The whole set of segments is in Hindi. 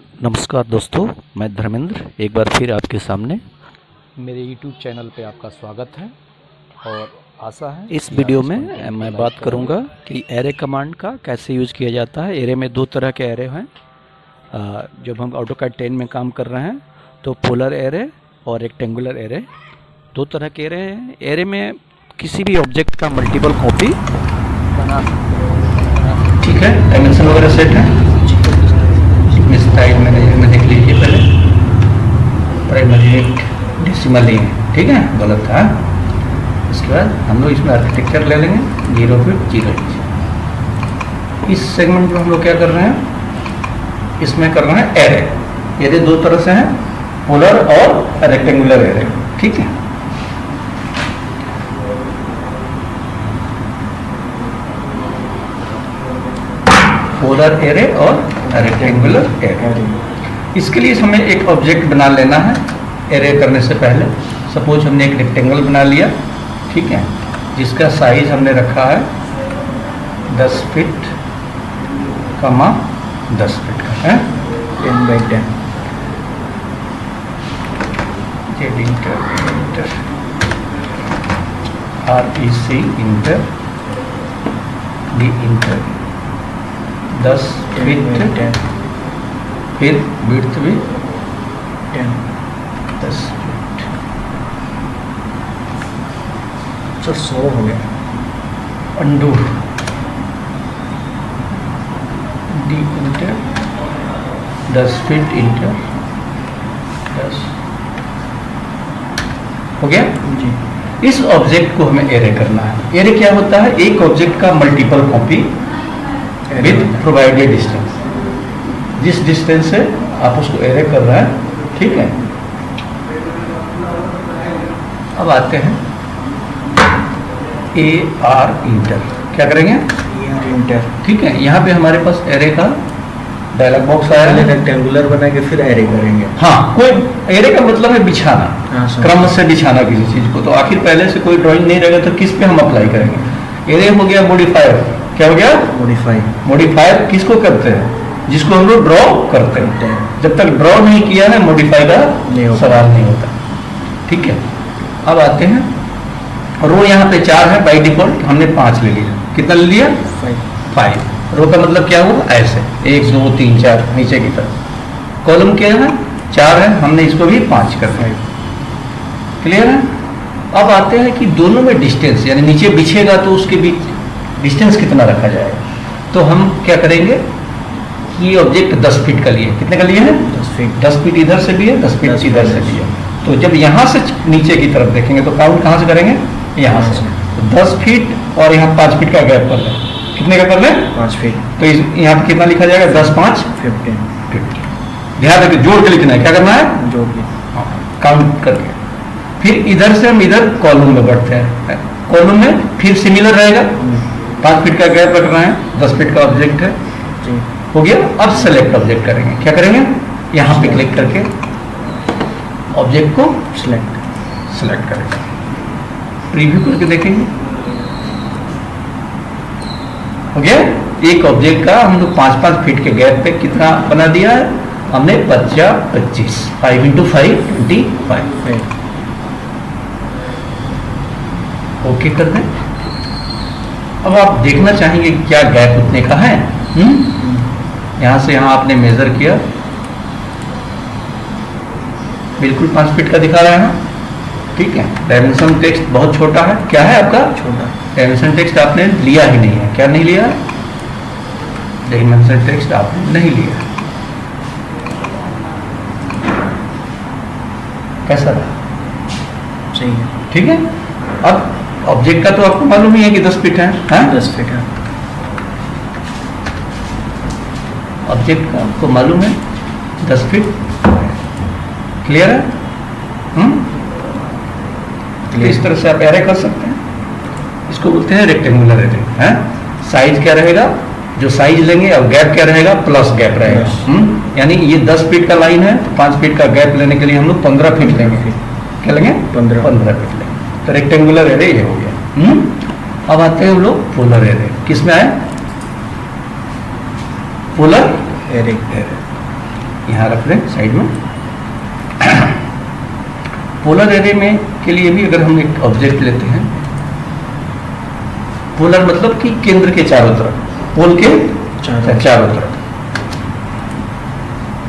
नमस्कार दोस्तों, मैं धर्मेंद्र एक बार फिर आपके सामने मेरे YouTube चैनल पे आपका स्वागत है और आशा है इस कि आप वीडियो इस में कंटेंट को मैं लाइक बात करेंगे। करूंगा कि एरे कमांड का कैसे यूज किया जाता है। एरे में दो तरह के एरे हैं। जब हम AutoCAD 10 में काम कर रहे हैं तो पोलर एरे और रेक्टेंगुलर एरे, दो तरह के एरे हैं। एरे में किसी भी ऑब्जेक्ट का मल्टीपल कॉपी बना ठीक है, डायमेंशन वगैरह सेट है। इस साइड में देख लीजिए पहले प्राइमरी डेसिमल ही है, ठीक है, गलत था। इसके बाद हम लोग इसमें आर्किटेक्चर ले लेंगे 0 फीट 0 इंच। इस सेगमेंट में हम लोग क्या कर रहे हैं, इसमें कर रहे हैं एरे। एरे दो तरह से हैं, पोलर और रेक्टेंगुलर एरे, ठीक है। पोलर एरे और रेक्टेंगुलर एरे। इसके लिए हमें एक ऑब्जेक्ट बना लेना है एरे करने से पहले। सपोज हमने एक रेक्टेंगल बना लिया, ठीक है, जिसका साइज हमने रखा है 10 फीट कमा 10 फीट का है, 10 by 10। Z inter REC inter D inter 10 feet, फिर विड्थ भी 10 फीट। सर 100 हो गया। Undo D inter 10 feet inter 10 हो गया जी। इस ऑब्जेक्ट को हमें एरे करना है। एरे क्या होता है, एक ऑब्जेक्ट का multiple copy with provided distance. जिस डिस्टेंस से आप उसको एरे कर रहे हैं, ठीक है। अब आते हैं AR इंटर, क्या करेंगे, इंटर। ठीक है। यहाँ पे हमारे पास एरे का डायलॉग बॉक्स आया पहले है। रेक्टेंगुलर बना के फिर एरे करेंगे। हाँ, कोई एरे का मतलब है बिछाना, हाँ, समझ क्रम से बिछाना किसी चीज को। तो आखिर पहले से कोई ड्राइंग नहीं रहेगा तो किस पे हम अप्लाई करेंगे। एरे हो गया मॉडिफायर, क्या हो गया, मॉडिफाई। मॉडिफायर किसको करते हैं, जिसको हम लोग ड्रॉ करते हैं। जब तक ड्रॉ नहीं किया है मॉडिफाई का नहीं होता। सवाल नहीं होता, ठीक है। अब आते हैं, रो यहाँ पे 4 है बाई डिफॉल्ट, हमने 5 ले लिया। कितना ले लिया, 5। रो का मतलब क्या हुआ, ऐसे 1 2 3 4 नीचे की तरफ। कॉलम क्या है, 4 है, हमने इसको भी 5 कर दिया। क्लियर है। अब आते हैं कि दोनों में डिस्टेंस, यानी नीचे बिछेगा तो उसके बीच डिस्टेंस कितना रखा जाएगा। तो हम क्या करेंगे, ये ऑब्जेक्ट 10 फीट का लिए, कितने का लिए है, 10 फीट। 10 फीट इधर से भी है, 10 फीट 10 इधर से भी है। तो जब यहाँ से नीचे की तरफ देखेंगे तो काउंट कहाँ से करेंगे, यहाँ से। तो 10 फीट और यहाँ 5 फीट का गैप कर लें। कितने का कर लें, 5 फीट। तो यहाँ पे कितना लिखा जाएगा, 10 5 15 50। ध्यान रखिए, जोड़ के लिखना है, क्या करना है, जोड़ के। काउंट करके। फिर इधर से हम इधर कॉलम में बढ़ते हैं। कॉलम में फिर सिमिलर रहेगा, 5 फीट का गैप रख रहे हैं, 10 फीट का ऑब्जेक्ट है, जी। हो गया। अब सेलेक्ट ऑब्जेक्ट करेंगे, क्या करेंगे, यहाँ पे क्लिक करके ऑब्जेक्ट को सेलेक्ट करेंगे। प्रीव्यू करके देखेंगे, हो गया। एक ऑब्जेक्ट का हम लोग 5-5 फीट के गैप पे कितना बना दिया है हमने, 50 25 5 × 5 25। ओके कर दें। अब आप देखना चाहेंगे क्या गैप उतने का है। यहाँ से यहाँ आपने मेजर किया, बिल्कुल 5 फीट का दिखा रहा है ना, ठीक है। डायमेंशन टेक्स्ट बहुत छोटा है, क्या है आपका, छोटा। डायमेंशन टेक्स्ट आपने लिया ही नहीं है, क्या नहीं लिया, डायमेंशन टेक्स्ट आपने नहीं लिया। कैसा रहा, सही है। ठीक है। अब ऑब्जेक्ट का तो आपको मालूम ही है कि 10 फीट है, हाँ? 10 फीट है। ऑब्जेक्ट का आपको मालूम है 10 फीट। क्लियर है। तो इस तरह से आप एरे कर सकते हैं। इसको बोलते हैं रेक्टेंगुलर एरे, हैं। साइज क्या रहेगा, जो साइज लेंगे, और गैप क्या रहेगा, प्लस गैप रहेगा। यानी ये 10 फीट का लाइन है, तो 5 फीट का गैप लेने के लिए हम लोग 15 फीट लेंगे। क्या लेंगे, 15 फीट लेंगे। तो रेक्टेंगुलर एरे ये हो गया। अब आते हैं हम लोग पोलर एरे। किस में आए, पोलर एरे। यहाँ रख दें साइड में। पोलर एरे में के लिए भी अगर हम एक ऑब्जेक्ट लेते हैं, पोलर मतलब कि केंद्र के चारों तरफ, पोल के चारों तरफ,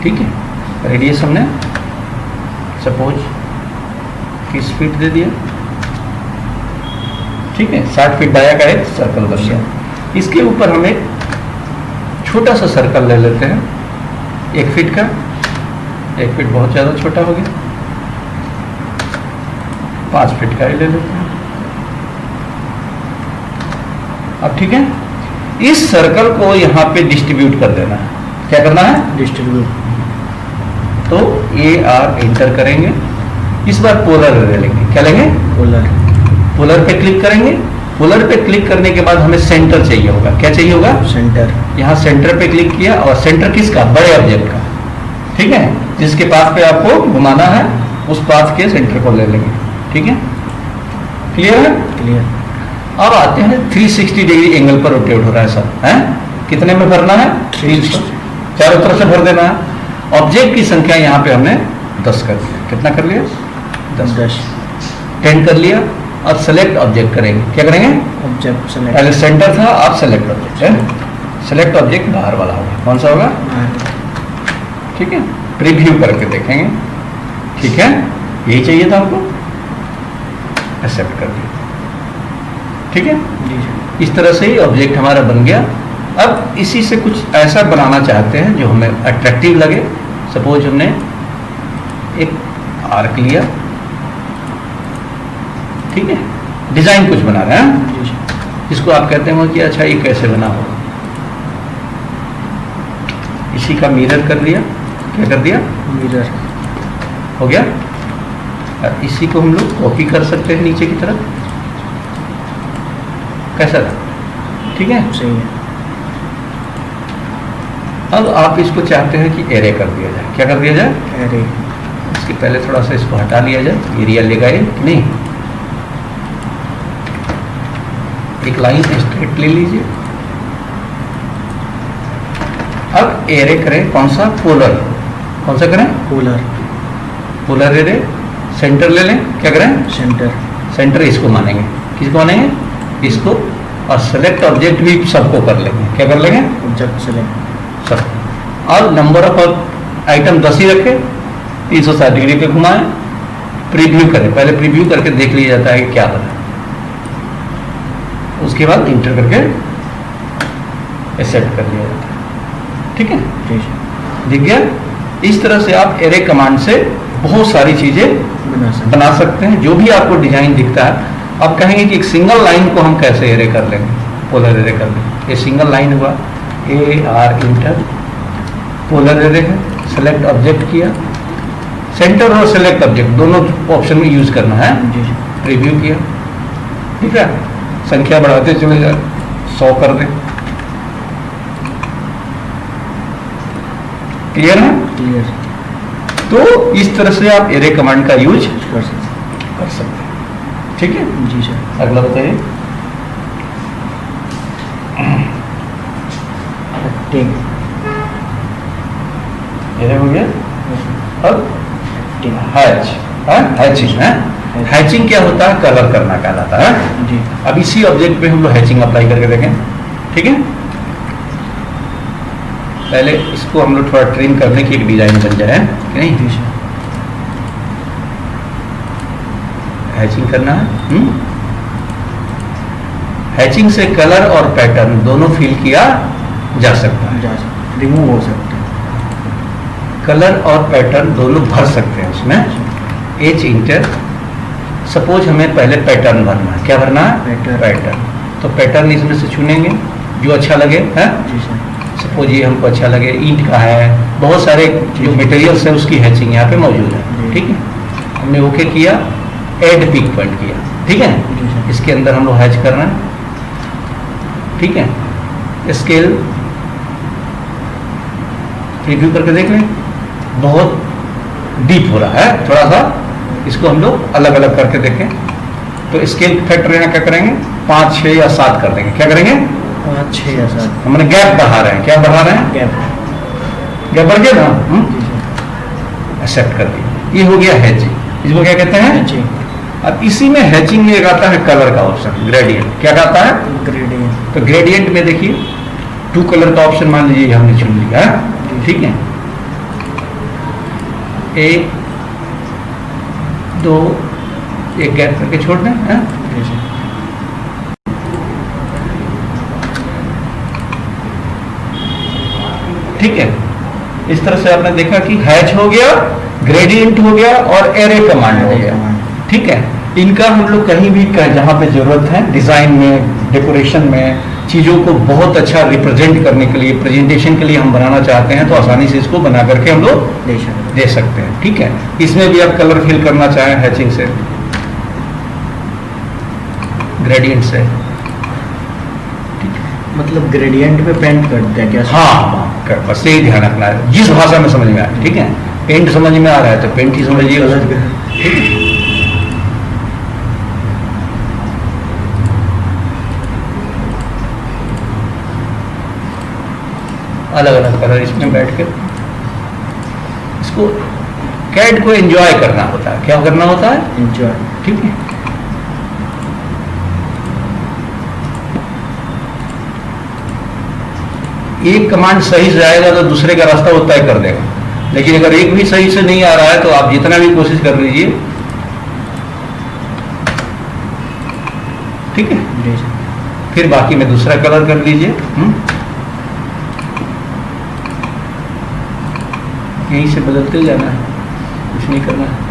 ठीक है। रेडियस हमने सपोज 30 फीट दे दिया, ठीक है। 60 फीट दाया का एक सर्कल बन गया। इसके ऊपर हम एक छोटा सा सर्कल ले लेते हैं 1 फीट का। 1 फीट बहुत ज़्यादा छोटा हो गया, 5 फीट का ही ले लेते हैं। अब ठीक है, इस सर्कल को यहाँ पे डिस्ट्रीब्यूट कर देना है। क्या करना है? डिस्ट्रीब्यूट। तो AR इंटर करेंगे। इस बार पोलर एरे लेंगे। क्या लेंगे? पोलर। पोलर पे क्लिक करेंगे। पोलर पे क्लिक करने के बाद हमें सेंटर चाहिए होगा। क्या चाहिए होगा? सेंटर। यहाँ सेंटर पे क्लिक किया, और सेंटर किसका? बड़े ऑब्जेक्ट का, ठीक है। जिसके पाथ पे आपको घुमाना है उस पाथ के सेंटर को ले लेंगे, ठीक है। क्लियर है? क्लियर। अब आते हैं 360 डिग्री एंगल पर रोटेट हो रहा है सब, है। कितने में भरना है? 360, चारों तरफ से भर देना है। ऑब्जेक्ट की संख्या यहाँ पे हमने 10 कर दिया। कितना कर लिया? 10 10 कर लिया। अब सेलेक्ट ऑब्जेक्ट करेंगे। क्या करेंगे? Object select. पहले सेंटर था, अब सेलेक्ट ऑब्जेक्ट है। सेलेक्ट ऑब्जेक्ट बाहर वाला होगा। कौन सा होगा? ठीक है। प्रीव्यू करके देखेंगे, ठीक है। यही चाहिए था हमको, एक्सेप्ट कर दिया, ठीक है। जी। इस तरह से ही ऑब्जेक्ट हमारा बन गया। अब इसी से कुछ ऐसा बनाना चाहते हैं जो हमें अट्रैक्टिव लगे। सपोज हमने एक आर्क लिया, ठीक है। डिजाइन कुछ बना रहे हैं, जिसको आप कहते हैं कि अच्छा ये कैसे बना होगा। इसी का मिरर कर दिया। क्या कर दिया? मिरर हो गया। और इसी को हम लोग कॉपी कर सकते हैं नीचे की तरफ। कैसा था? ठीक है, सही है। अब आप इसको चाहते हैं कि एरे कर दिया जाए। क्या कर दिया जाए? एरे। इसके पहले थोड़ा सा इसको हटा लिया जाए। एरिया लेगा ये कि नहीं? एक लाइन स्ट्रेट ले लीजिए। अब एरे करें कौन सा? पोलर। कौन सा करें? पोलर। Polar array. सेंटर ले लें। क्या करें? सेंटर। सेंटर इसको मानेंगे। किसको मानेंगे? इसको। और सेलेक्ट ऑब्जेक्ट भी सबको कर लेंगे। क्या कर लेंगे? ऑब्जेक्ट सेलेक्ट सब। और नंबर ऑफ आइटम 10 ही रखें। 360 डिग्री पे घुमाएं। प्रीव्यू करें। पहले प्रीव्यू करके देख लिया जाता है कि क्या बना। उसके बाद इंटर करके एक्सेप्ट कर लिया जाता है, ठीक है। दिख गया? इस तरह से आप एरे कमांड से बहुत सारी चीजें बना सकते हैं। जो भी आपको डिजाइन दिखता है, आप कहेंगे कि एक सिंगल लाइन को हम कैसे एरे कर लेंगे, पोलर एरे कर लेंगे। ये सिंगल लाइन हुआ, AR इंटर, पोलर एरे है। सेलेक्ट ऑब्जेक्ट किया, सेंटर और सेलेक्ट ऑब्जेक्ट दोनों ऑप्शन में यूज करना है। प्रीव्यू किया, ठीक है। संख्या बढ़ाते चले जाए, 100 कर दें। क्लियर है? क्लियर। तो इस तरह से आप एरे कमांड का यूज कर सकते हैं, ठीक है। जी सर। अगला बताइए। टिक। एरे हो गया। अब हैच, हैचिंग है। हैचिंग क्या होता है? कलर करना कहलाता है। जी। अब इसी ऑब्जेक्ट पे हम लोग हैचिंग अप्लाई करके देखें, ठीक है। पहले इसको हम लोग थोड़ा ट्रिम करने की एक डिजाइन बन जाए, कि नहीं? जी सर। हैचिंग करना है। हैचिंग से कलर और पैटर्न दोनों फिल किया जा सकता है। रिमूव हो सकता है। कलर और पैटर्न दोनों भर सकते हैं उसमें। H inter. सपोज हमें पहले पैटर्न भरना है। क्या भरना है? पैटर्न। तो पैटर्न इसमें से चुनेंगे जो अच्छा लगे, है। जी सर। सपोज ये हमको अच्छा लगे, ईंट का है, बहुत सारे जो मटेरियल्स है उसकी हैचिंग यहाँ पे मौजूद है, ठीक है। हमने ओके किया, ऐड पिक पॉइंट किया, ठीक है। इसके अंदर हम लोग हैच कर रहे हैं, ठीक है। स्केल प्रीव्यू करके देख लें, बहुत डीप हो रहा है थोड़ा सा। इसको हम लोग अलग अलग करके देखें। तो स्केल फैक्टर यहाँ क्या करेंगे? 5, 6 या 7 कर देंगे। क्या करेंगे? 5, 6 या 7। हमने गैप बढ़ा रहे हैं। क्या बढ़ा रहे हैं? गैप। गैप बढ़ गया ना? एक्सेप्ट कर दी। ये हो गया हैचिंग, इसको क्या कहते हैं? जी अब इसी में हैचिंग में एक आता है कलर का ऑप्शन, ग्रेडियंट। क्या आता है? ग्रेडियंट। तो ग्रेडियंट में देखिए 2 कलर का ऑप्शन मान लीजिए हमने चुन लिया, ठीक है। 1 2 एक गैप करके छोड़ दें, है? जी ठीक है। इस तरह से आपने देखा कि हैच हो गया, ग्रेडियंट हो गया और एरे कमांड हो गया, ठीक है। इनका हम लोग कहीं भी जहाँ पे जरूरत है, डिजाइन में, डेकोरेशन में, चीजों को बहुत अच्छा रिप्रेजेंट करने के लिए, प्रेजेंटेशन के लिए हम बनाना चाहते हैं तो आसानी से इसको बना करके हम लोग दे सकते हैं, ठीक है। इसमें भी आप कलर फिल करना चाहें हैचिंग से, ग्रेडियंट से, मतलब ग्रेडियंट में पेंट करते हैं क्या? हाँ बस यही ध्यान रखना है, जिस भाषा में समझ में आए, ठीक है। पेंट समझ में आ रहा है तो पेंट ही समझिए, ठीक है। अलग अलग कलर इसमें बैठ के इसको कैड को एंजॉय करना होता है। क्या करना होता है? एंजॉय, ठीक है। एक कमांड सही से आएगा तो दूसरे का रास्ता वो तय कर देगा, लेकिन अगर एक भी सही से नहीं आ रहा है तो आप जितना भी कोशिश कर लीजिए, ठीक है। फिर बाकी में दूसरा कलर कर लीजिए, यहीं से बदलते जाना है, कुछ नहीं करना है।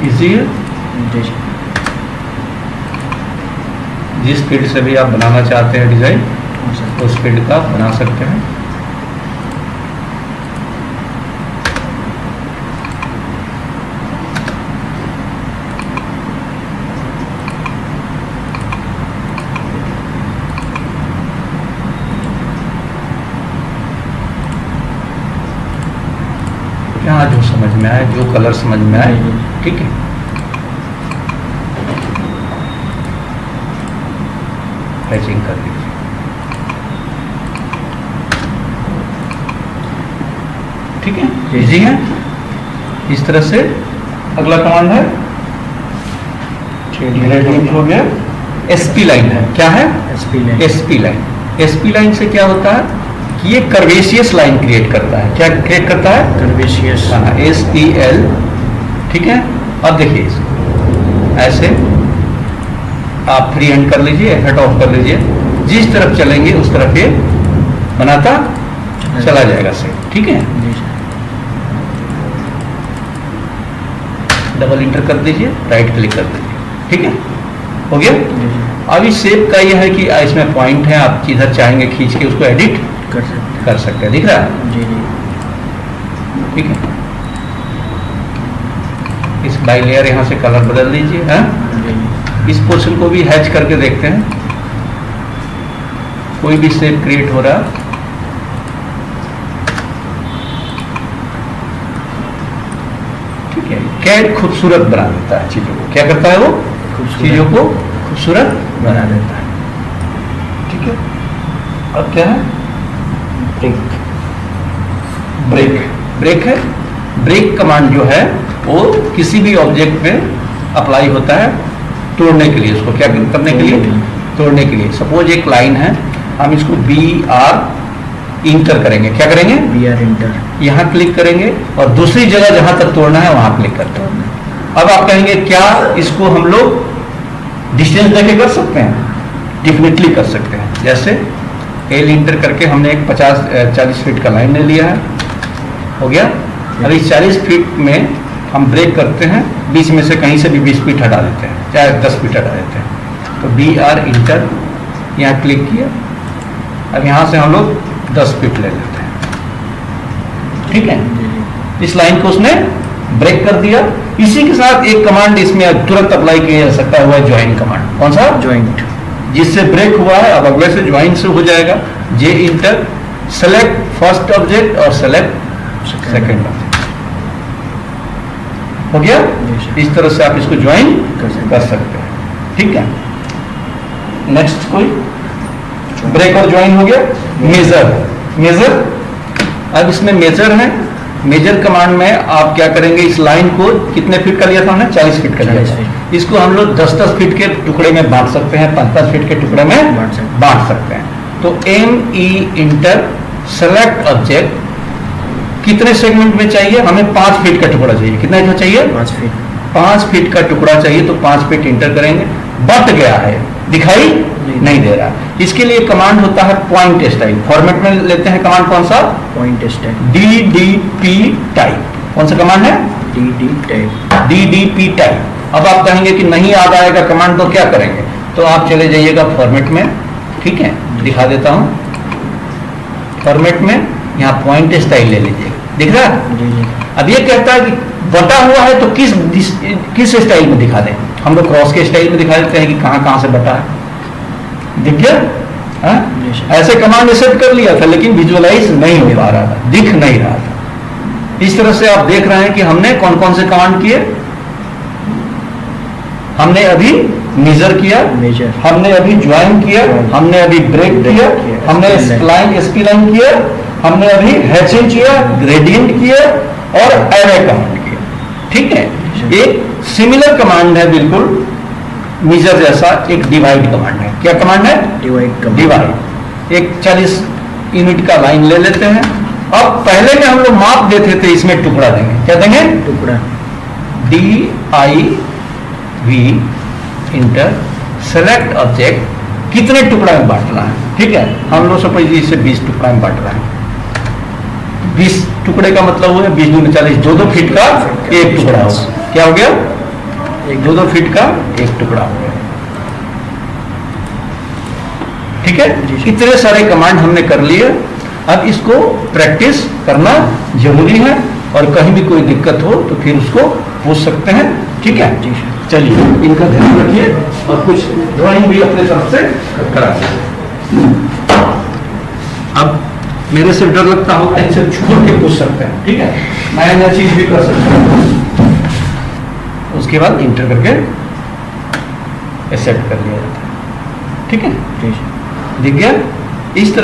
इजी है। जिस फील्ड से भी आप बनाना चाहते हैं डिजाइन, उस फील्ड का आप बना सकते हैं। यहाँ जो समझ में आए, जो कलर समझ में आए, ठीक है। हैचिंग कर दीजिए, ठीक है। इजी है। इस तरह से अगला कमांड है ग्रेडियंट हो गया। एसपी लाइन है, क्या है? SP line. SP line, SP line से क्या होता है कि ये कर्वेशियस लाइन क्रिएट करता है। क्या क्रिएट करता है? कर्वेशियस। हाँ, SEL, ठीक है। अब देखिए इसको ऐसे आप फ्री हैंड कर लीजिए, हेड ऑफ कर लीजिए, जिस तरफ चलेंगे उस तरफ ये बनाता चला जाएगा सही, ठीक है। डबल इंटर कर दीजिए, राइट क्लिक कर दीजिए, ठीक है, हो गया। अब इस शेप का यह है कि इसमें पॉइंट है, आप जिधर चाहेंगे खींच के उसको एडिट कर सकते हैं, दिख रहा है? जी जी, ठीक है। इस बाई लेयर यहाँ से कलर बदल दीजिए, हाँ। इस पोर्शन को भी हैच करके देखते हैं, कोई भी शेप क्रिएट हो रहा है। ठीक है, कैड खूबसूरत बना देता है चीजों को। क्या करता है वो? चीजों को खूबसूरत बना देता है, ठीक है। अब क्या है? ब्रेक। ब्रेक, ब्रेक है। ब्रेक कमांड जो है वो किसी भी ऑब्जेक्ट में अप्लाई होता है तोड़ने के लिए। उसको क्या करने के लिए? तोड़ने के लिए। सपोज एक लाइन है, हम इसको BR इंटर करेंगे। क्या करेंगे? BR inter. यहाँ क्लिक करेंगे और दूसरी जगह जहां तक तोड़ना है वहां क्लिक करते हैं। अब आप कहेंगे क्या इसको हम लोग डिस्टेंस देके कर सकते हैं? डेफिनेटली कर सकते हैं। जैसे L इंटर करके हमने एक 40 फीट का लाइन ले लिया है, हो गया। अब इस 40 फीट में हम ब्रेक करते हैं, बीच में से कहीं से भी 20 फीट हटा देते हैं, चाहे 10 फीट हटा देते हैं। तो BR इंटर, यहाँ क्लिक किया। अब यहाँ से हम लोग 10 फीट ले लेते हैं, ठीक है। इस लाइन को उसने ब्रेक कर दिया। इसी के साथ एक कमांड इसमें तुरंत अप्लाई किया जा सकता है, वो है ज्वाइन कमांड। कौन सा? ज्वाइंट। जिससे ब्रेक हुआ है अब अगले से ज्वाइन से हो जाएगा। J inter, select first object और सेलेक्ट सेकंड ऑब्जेक्ट, हो गया। इस तरह से आप इसको ज्वाइन कर सकते हैं, ठीक है। नेक्स्ट कोई ब्रेक और ज्वाइन हो गया। मेजर अब इसमें मेजर है। मेजर कमांड में आप क्या करेंगे, इस लाइन को कितने फीट का लिया था हमने, 40 फीट का लिया 40 था। इसको हम लोग 10-10 फीट के टुकड़े में बांट सकते हैं, 5-5 फीट के टुकड़े में बांट सकते हैं। तो ME इंटर सेलेक्ट ऑब्जेक्ट कितने सेगमेंट में चाहिए, हमें 5 फीट का टुकड़ा चाहिए। कितना इतना चाहिए, 5 फीट। 5 फीट का टुकड़ा चाहिए, तो 5 फीट इंटर करेंगे। बट गया है, दिखाई नहीं दे रहा। इसके लिए कमांड होता है पॉइंट स्टाइल। फॉर्मेट में लेते हैं कमांड कौन सा, पॉइंट स्टाइल, DDP टाइप। कौन सा कमांड है, DD टाइप, DDP टाइप। अब आप कहेंगे कि नहीं याद आएगा कमांड, तो क्या करेंगे, तो आप चले जाइएगा फॉर्मेट में, ठीक है, दिखा देता हूं। फॉर्मेट में यहाँ पॉइंट स्टाइल ले लीजिए, दिख रहा है। जी जी। अब ये कहता है कि बटा हुआ है तो किस स्टाइल में दिखा दें। हम लोग क्रॉस के स्टाइल में दिखा देते हैं कि कहां से बटा है, दिख गया। हाँ? ऐसे कमांड सेट कर लिया था, लेकिन विजुअलाइज नहीं हो पा रहा था, दिख नहीं रहा था। इस तरह से आप देख रहे हैं कि हमने कौन कौन से कमांड किए। हमने अभी मेजर किया, हमने अभी ज्वाइन किया, हमने अभी ब्रेक किया, हमने स्प्लाइन किया, हमने अभी हैचिंग किया, ग्रेडियंट किया और एरे कमांड किया, ठीक है। एक सिमिलर कमांड है बिल्कुल मेजर जैसा, एक डिवाइड कमांड है। क्या कमांड है, डिवाइड। एक 40 यूनिट का लाइन ले लेते हैं। अब पहले में हम लोग माप देते थे, इसमें टुकड़ा देंगे। क्या देंगे, टुकड़ा। DIV इंटर सेलेक्ट ऑब्जेक्ट कितने टुकड़ा में बांटना है, ठीक है। हम लोग सपोज इसे 20 टुकड़ा में बांट रहे हैं। 20 टुकड़े का मतलब हुआ 20 दूनी 40, 2-2 फीट का एक टुकड़ा होगा। क्या हो गया, 2-2 फीट का एक टुकड़ा हो गया, ठीक है। इतने सारे कमांड हमने कर लिए। अब इसको प्रैक्टिस करना जरूरी है, और कहीं भी कोई दिक्कत हो तो फिर उसको पूछ सकते हैं, ठीक है। चलिए इनका ध्यान रखिए और कुछ ड्राइंग भी अपने तरफ से करा दीजिए। अब मेरे से डर लगता होगा, इनसे छोड़ के पूछ सकते हैं, ठीक है। नया नया चीज भी कर सकते हैं। उसके बाद इंटर करके एक्सेप्ट कर लिया जाता है, ठीक है। दिख गया इस तरह।